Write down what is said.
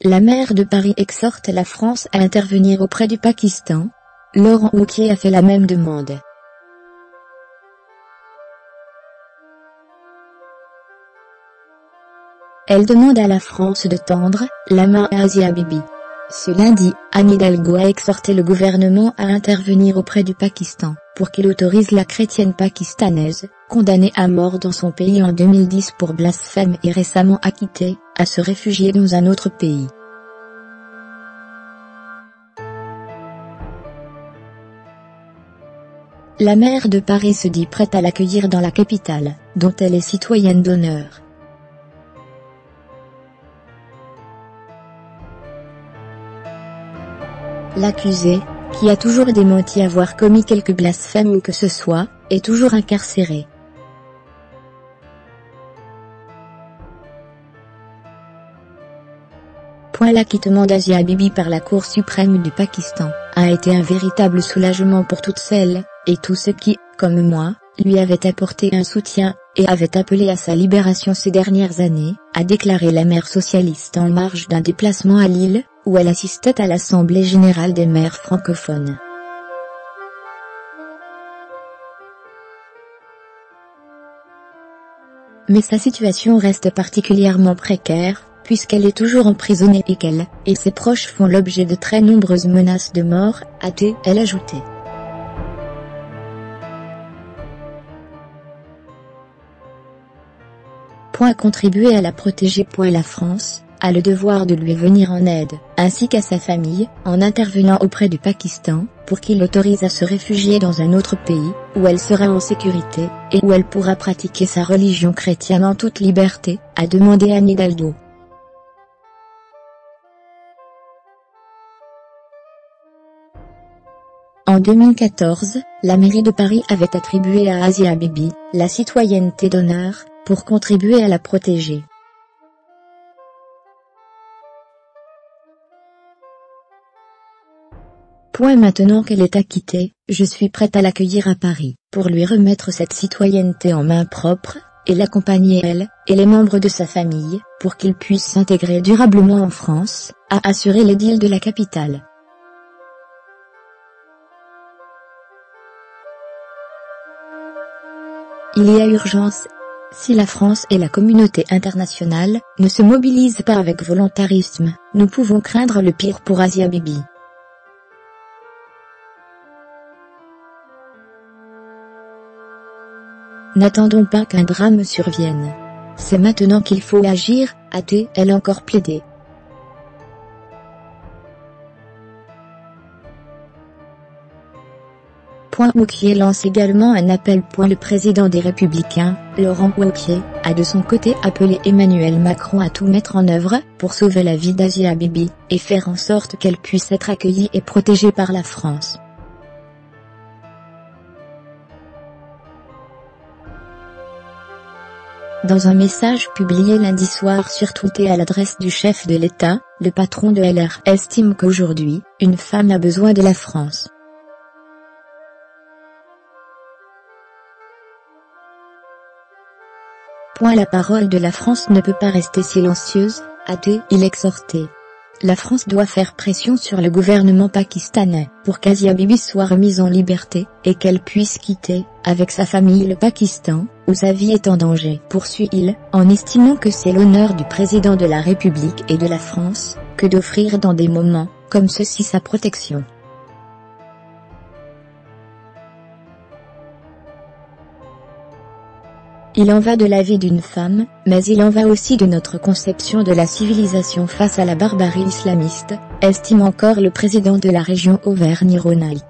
La maire de Paris exhorte la France à intervenir auprès du Pakistan. Laurent Wauquiez a fait la même demande. Elle demande à la France de tendre la main à Asia Bibi. Ce lundi, Anne Hidalgo a exhorté le gouvernement à intervenir auprès du Pakistan, pour qu'il autorise la chrétienne pakistanaise, condamnée à mort dans son pays en 2010 pour blasphème et récemment acquittée, à se réfugier dans un autre pays. La maire de Paris se dit prête à l'accueillir dans la capitale, dont elle est citoyenne d'honneur. L'accusé, qui a toujours démenti avoir commis quelque blasphème que ce soit, est toujours incarcéré. L'acquittement d'Asia Bibi par la Cour suprême du Pakistan a été un véritable soulagement pour toutes celles et tous ceux qui, comme moi, lui avaient apporté un soutien et avaient appelé à sa libération ces dernières années, a déclaré la maire socialiste en marge d'un déplacement à Lille, où elle assistait à l'Assemblée générale des maires francophones. Mais sa situation reste particulièrement précaire, puisqu'elle est toujours emprisonnée et qu'elle et ses proches font l'objet de très nombreuses menaces de mort, a-t-elle ajouté. Contribuer à la protéger. La France a le devoir de lui venir en aide, ainsi qu'à sa famille, en intervenant auprès du Pakistan, pour qu'il l'autorise à se réfugier dans un autre pays, où elle sera en sécurité, et où elle pourra pratiquer sa religion chrétienne en toute liberté, a demandé Anne Hidalgo. En 2014, la mairie de Paris avait attribué à Asia Bibi la citoyenneté d'honneur, pour contribuer à la protéger. Maintenant qu'elle est acquittée, je suis prête à l'accueillir à Paris, pour lui remettre cette citoyenneté en main propre, et l'accompagner elle, et les membres de sa famille, pour qu'ils puissent s'intégrer durablement en France, a assuré l'édile de la capitale. Il y a urgence. Si la France et la communauté internationale ne se mobilisent pas avec volontarisme, nous pouvons craindre le pire pour Asia Bibi. N'attendons pas qu'un drame survienne. C'est maintenant qu'il faut agir, a-t-elle encore plaidé. Wauquiez lance également un appel. Le président des Républicains, Laurent Wauquiez, a de son côté appelé Emmanuel Macron à tout mettre en œuvre pour sauver la vie d'Asia Bibi, et faire en sorte qu'elle puisse être accueillie et protégée par la France. Dans un message publié lundi soir sur Twitter à l'adresse du chef de l'État, le patron de LR estime qu'aujourd'hui, une femme a besoin de la France. La parole de la France ne peut pas rester silencieuse, a-t-il exhorté. La France doit faire pression sur le gouvernement pakistanais, pour qu'Asia Bibi soit remise en liberté, et qu'elle puisse quitter, avec sa famille le Pakistan, où sa vie est en danger, poursuit-il, en estimant que c'est l'honneur du président de la République et de la France, que d'offrir dans des moments, comme ceux-ci sa protection. Il en va de la vie d'une femme, mais il en va aussi de notre conception de la civilisation face à la barbarie islamiste, estime encore le président de la région Auvergne-Rhône-Alpes.